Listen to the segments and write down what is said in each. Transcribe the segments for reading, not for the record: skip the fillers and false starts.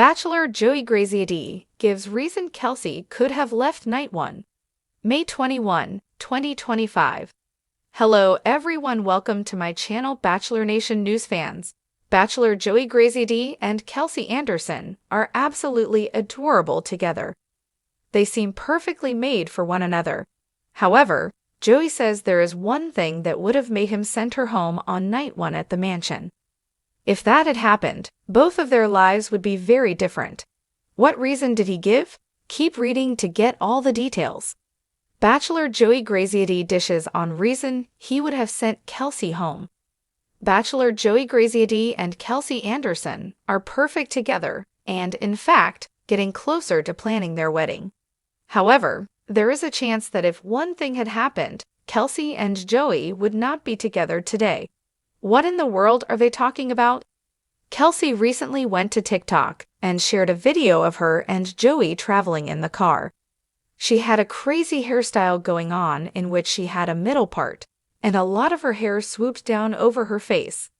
Bachelor Joey Graziadei gives reason Kelsey could have left night 1. May 21, 2025. Hello everyone, welcome to my channel Bachelor Nation News fans. Bachelor Joey Graziadei and Kelsey Anderson are absolutely adorable together. They seem perfectly made for one another. However, Joey says there is one thing that would have made him send her home on night 1 at the mansion. If that had happened, both of their lives would be very different. What reason did he give? Keep reading to get all the details. Bachelor Joey Graziadei dishes on reason he would have sent Kelsey home. Bachelor Joey Graziadei and Kelsey Anderson are perfect together and, in fact, getting closer to planning their wedding. However, there is a chance that if one thing had happened, Kelsey and Joey would not be together today. What in the world are they talking about? Kelsey recently went to TikTok and shared a video of her and Joey traveling in the car. She had a crazy hairstyle going on in which she had a middle part, and a lot of her hair swooped down over her face.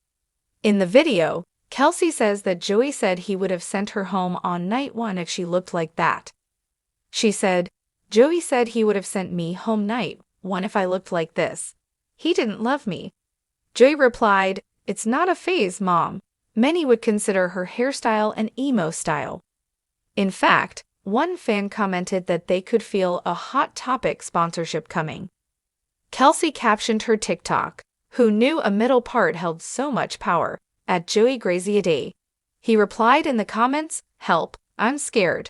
In the video, Kelsey says that Joey said he would have sent her home on night 1 if she looked like that. She said, "Joey said he would have sent me home night 1 if I looked like this. He didn't love me." Joey replied, "It's not a phase, Mom." Many would consider her hairstyle an emo style. In fact, one fan commented that they could feel a Hot Topic sponsorship coming. Kelsey captioned her TikTok, "Who knew a middle part held so much power?" at Joey Graziadei. He replied in the comments, "Help, I'm scared."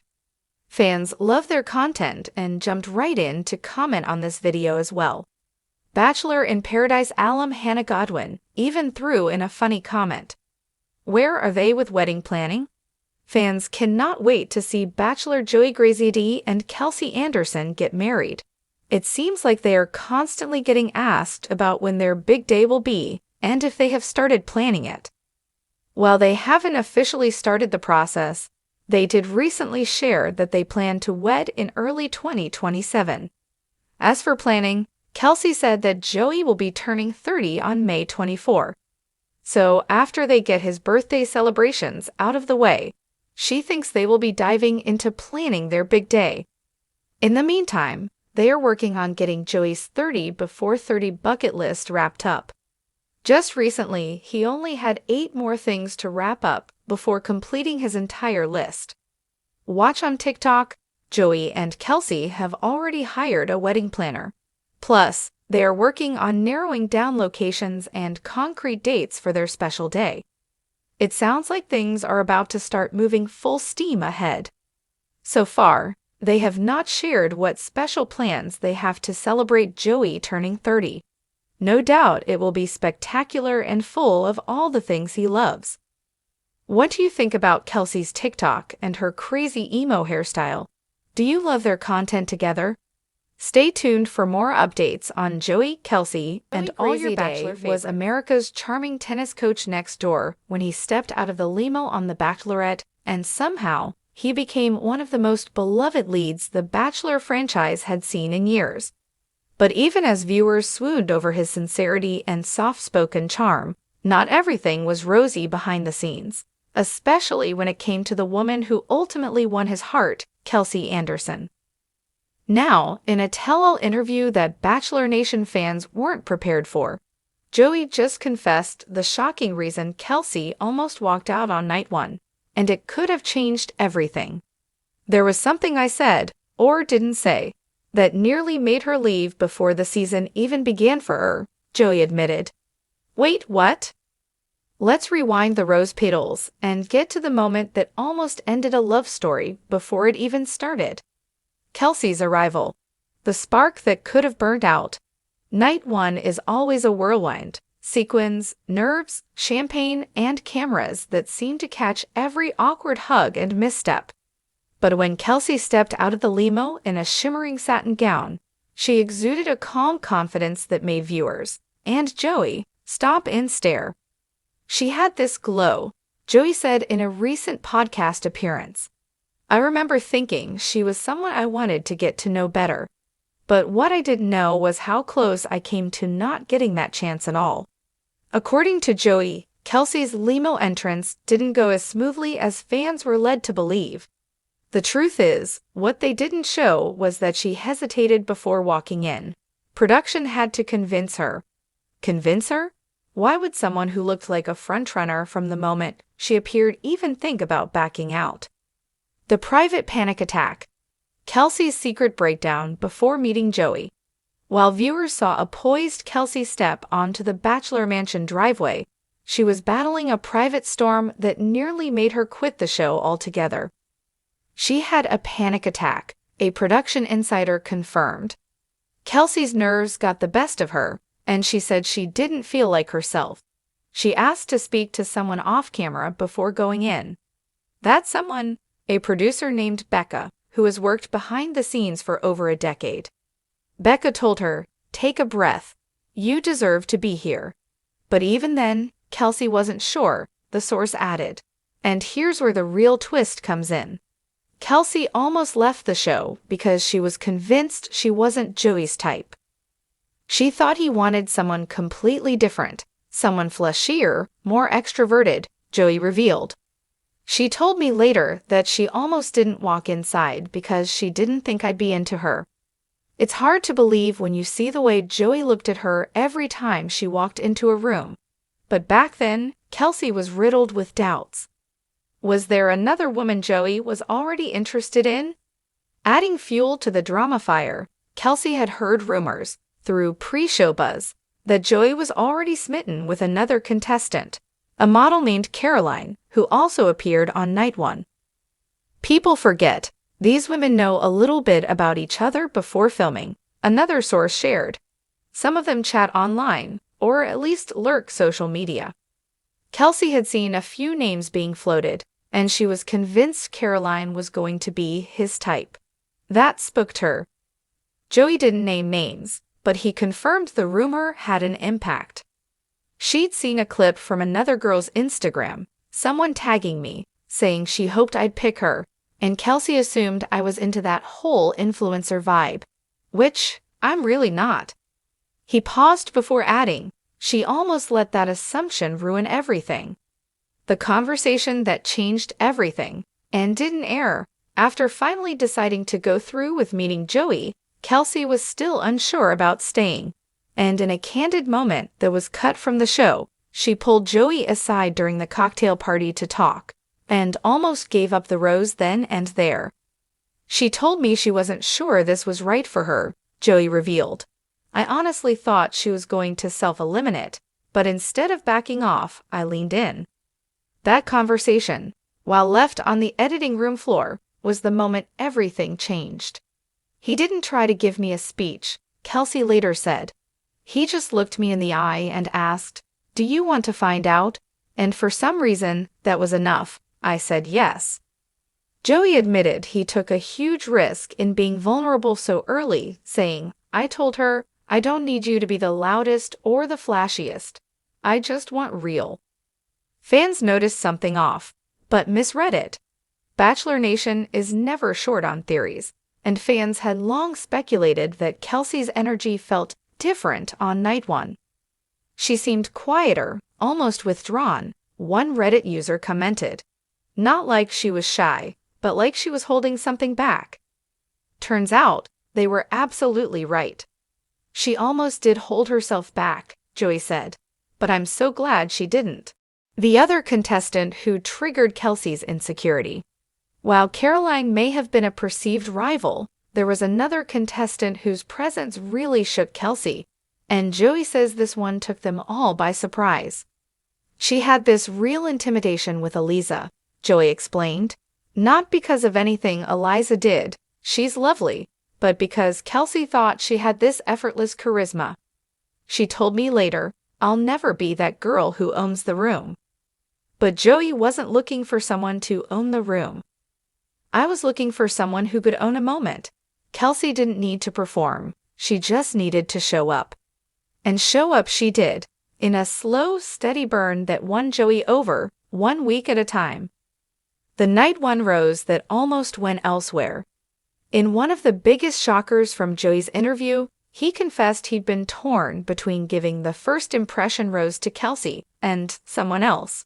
Fans love their content and jumped right in to comment on this video as well. Bachelor in Paradise alum Hannah Godwin even threw in a funny comment. Where are they with wedding planning? Fans cannot wait to see Bachelor Joey Graziadei and Kelsey Anderson get married. It seems like they are constantly getting asked about when their big day will be and if they have started planning it. While they haven't officially started the process, they did recently share that they plan to wed in early 2027. As for planning, Kelsey said that Joey will be turning 30 on May 24. So after they get his birthday celebrations out of the way, she thinks they will be diving into planning their big day. In the meantime, they are working on getting Joey's 30 before 30 bucket list wrapped up. Just recently, he only had 8 more things to wrap up before completing his entire list. Watch on TikTok, Joey and Kelsey have already hired a wedding planner. Plus, they are working on narrowing down locations and concrete dates for their special day. It sounds like things are about to start moving full steam ahead. So far, they have not shared what special plans they have to celebrate Joey turning 30. No doubt it will be spectacular and full of all the things he loves. What do you think about Kelsey's TikTok and her crazy emo hairstyle? Do you love their content together? Stay tuned for more updates on Joey, Kelsey, and all your Bachelor favorites. Was America's charming tennis coach next door when he stepped out of the limo on The Bachelorette, and somehow he became one of the most beloved leads the Bachelor franchise had seen in years. But even as viewers swooned over his sincerity and soft-spoken charm, not everything was rosy behind the scenes, especially when it came to the woman who ultimately won his heart, Kelsey Anderson. Now, in a tell-all interview that Bachelor Nation fans weren't prepared for, Joey just confessed the shocking reason Kelsey almost walked out on night 1, and it could have changed everything. "There was something I said, or didn't say, that nearly made her leave before the season even began for her," Joey admitted. Wait, what? Let's rewind the rose petals and get to the moment that almost ended a love story before it even started. Kelsey's arrival, the spark that could have burned out. Night 1 is always a whirlwind, sequins, nerves, champagne, and cameras that seem to catch every awkward hug and misstep. But when Kelsey stepped out of the limo in a shimmering satin gown, she exuded a calm confidence that made viewers, and Joey, stop and stare. She had this glow, Joey said in a recent podcast appearance. "I remember thinking she was someone I wanted to get to know better. But what I didn't know was how close I came to not getting that chance at all." According to Joey, Kelsey's limo entrance didn't go as smoothly as fans were led to believe. The truth is, what they didn't show was that she hesitated before walking in. Production had to convince her. Convince her? Why would someone who looked like a frontrunner from the moment she appeared even think about backing out? The private panic attack. Kelsey's secret breakdown before meeting Joey. While viewers saw a poised Kelsey step onto the Bachelor Mansion driveway, she was battling a private storm that nearly made her quit the show altogether. She had a panic attack, a production insider confirmed. Kelsey's nerves got the best of her, and she said she didn't feel like herself. She asked to speak to someone off camera before going in. That someone, a producer named Becca, who has worked behind the scenes for over a decade. Becca told her, "Take a breath. You deserve to be here." But even then, Kelsey wasn't sure, the source added. And here's where the real twist comes in. Kelsey almost left the show because she was convinced she wasn't Joey's type. She thought he wanted someone completely different, someone flashier, more extroverted, Joey revealed. She told me later that she almost didn't walk inside because she didn't think I'd be into her. It's hard to believe when you see the way Joey looked at her every time she walked into a room. But back then, Kelsey was riddled with doubts. Was there another woman Joey was already interested in? Adding fuel to the drama fire, Kelsey had heard rumors, through pre-show buzz, that Joey was already smitten with another contestant, a model named Caroline, who also appeared on night one. People forget, these women know a little bit about each other before filming, another source shared. Some of them chat online, or at least lurk social media. Kelsey had seen a few names being floated, and she was convinced Caroline was going to be his type. That spooked her. Joey didn't name names, but he confirmed the rumor had an impact. She'd seen a clip from another girl's Instagram, someone tagging me, saying she hoped I'd pick her, and Kelsey assumed I was into that whole influencer vibe, which I'm really not. He paused before adding, she almost let that assumption ruin everything. The conversation that changed everything, and didn't air. After finally deciding to go through with meeting Joey, Kelsey was still unsure about staying. And in a candid moment that was cut from the show, she pulled Joey aside during the cocktail party to talk, and almost gave up the rose then and there. She told me she wasn't sure this was right for her, Joey revealed. I honestly thought she was going to self-eliminate, but instead of backing off, I leaned in. That conversation, while left on the editing room floor, was the moment everything changed. He didn't try to give me a speech, Kelsey later said. He just looked me in the eye and asked, "Do you want to find out?" And for some reason, that was enough. I said yes. Joey admitted he took a huge risk in being vulnerable so early, saying, "I told her, I don't need you to be the loudest or the flashiest. I just want real." Fans noticed something off, but misread it. Bachelor Nation is never short on theories, and fans had long speculated that Kelsey's energy felt different on night one. She seemed quieter, almost withdrawn, one Reddit user commented. Not like she was shy, but like she was holding something back. Turns out, they were absolutely right. She almost did hold herself back, Joey said, but I'm so glad she didn't. The other contestant who triggered Kelsey's insecurity. While Caroline may have been a perceived rival, there was another contestant whose presence really shook Kelsey, and Joey says this one took them all by surprise. She had this real intimidation with Eliza, Joey explained. Not because of anything Eliza did, she's lovely, but because Kelsey thought she had this effortless charisma. She told me later, "I'll never be that girl who owns the room." But Joey wasn't looking for someone to own the room. I was looking for someone who could own a moment. Kelsey didn't need to perform, she just needed to show up. And show up she did, in a slow, steady burn that won Joey over, 1 week at a time. The night one rose that almost went elsewhere. In one of the biggest shockers from Joey's interview, He confessed he'd been torn between giving the first impression rose to Kelsey and someone else.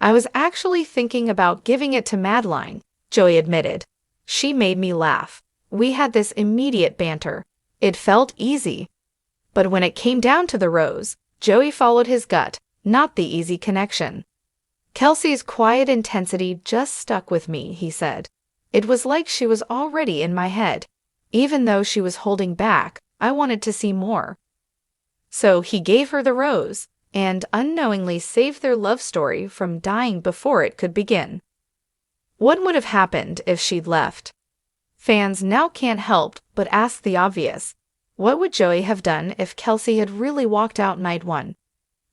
"I was actually thinking about giving it to Madeline," Joey admitted. "She made me laugh. We had this immediate banter. It felt easy." But when it came down to the rose, Joey followed his gut, not the easy connection. "Kelsey's quiet intensity just stuck with me," he said. "It was like she was already in my head. Even though she was holding back, I wanted to see more." So he gave her the rose, and unknowingly saved their love story from dying before it could begin. What would have happened if she'd left? Fans now can't help but ask the obvious. What would Joey have done if Kelsey had really walked out night one?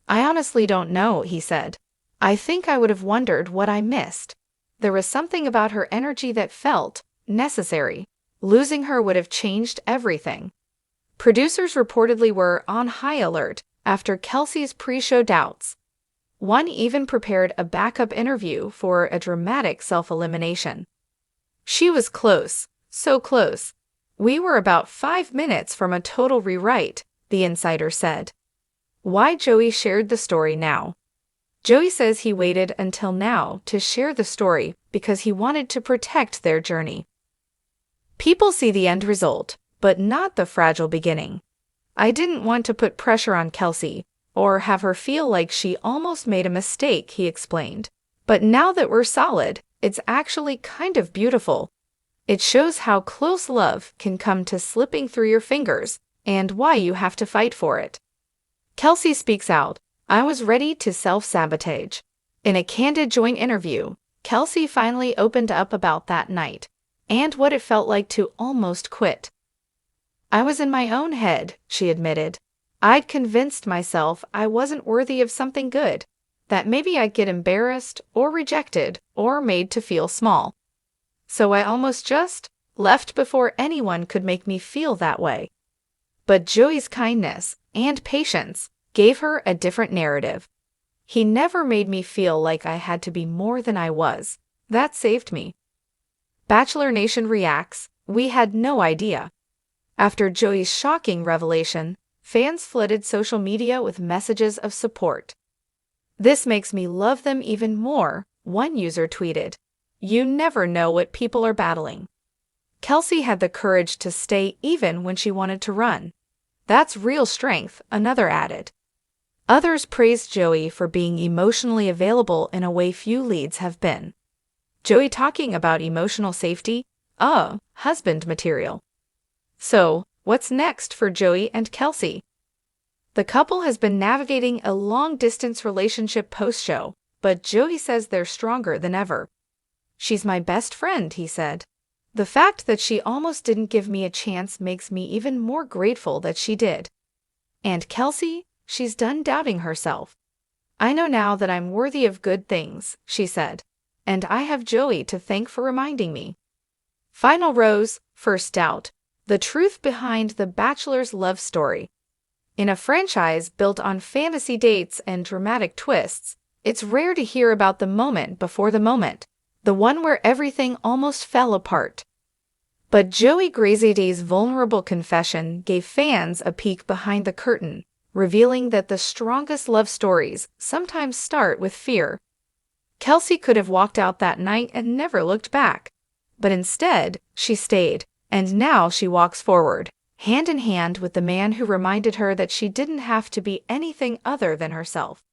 "I honestly don't know," he said. "I think I would have wondered what I missed. There was something about her energy that felt necessary. Losing her would have changed everything." Producers reportedly were on high alert after Kelsey's pre-show doubts. One even prepared a backup interview for a dramatic self-elimination. "She was close, so close. We were about 5 minutes from a total rewrite," the insider said. Why Joey shared the story now? Joey says he waited until now to share the story because he wanted to protect their journey. "People see the end result, but not the fragile beginning. I didn't want to put pressure on Kelsey or have her feel like she almost made a mistake," he explained. "But now that we're solid, it's actually kind of beautiful. It shows how close love can come to slipping through your fingers and why you have to fight for it." Kelsey speaks out. "I was ready to self-sabotage." In a candid joint interview, Kelsey finally opened up about that night and what it felt like to almost quit. "I was in my own head," she admitted. "I'd convinced myself I wasn't worthy of something good, that maybe I'd get embarrassed or rejected or made to feel small. So I almost just left before anyone could make me feel that way." But Joey's kindness and patience gave her a different narrative. "He never made me feel like I had to be more than I was. That saved me." Bachelor Nation reacts, "We had no idea." After Joey's shocking revelation, fans flooded social media with messages of support. "This makes me love them even more," one user tweeted. "You never know what people are battling." Kelsey had the courage to stay even when she wanted to run. "That's real strength," another added. Others praised Joey for being emotionally available in a way few leads have been. Joey talking about emotional safety? Husband material. So, what's next for Joey and Kelsey? The couple has been navigating a long-distance relationship post-show, but Joey says they're stronger than ever. "She's my best friend," he said. "The fact that she almost didn't give me a chance makes me even more grateful that she did." And Kelsey, she's done doubting herself. "I know now that I'm worthy of good things," she said. "And I have Joey to thank for reminding me." Final rose, first doubt. The truth behind The Bachelor's love story. In a franchise built on fantasy dates and dramatic twists, it's rare to hear about the moment before the moment, the one where everything almost fell apart. But Joey Graziadei's vulnerable confession gave fans a peek behind the curtain, revealing that the strongest love stories sometimes start with fear. Kelsey could have walked out that night and never looked back. But instead, she stayed, and now she walks forward, hand in hand with the man who reminded her that she didn't have to be anything other than herself.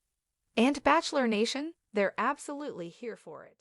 And Bachelor Nation, they're absolutely here for it.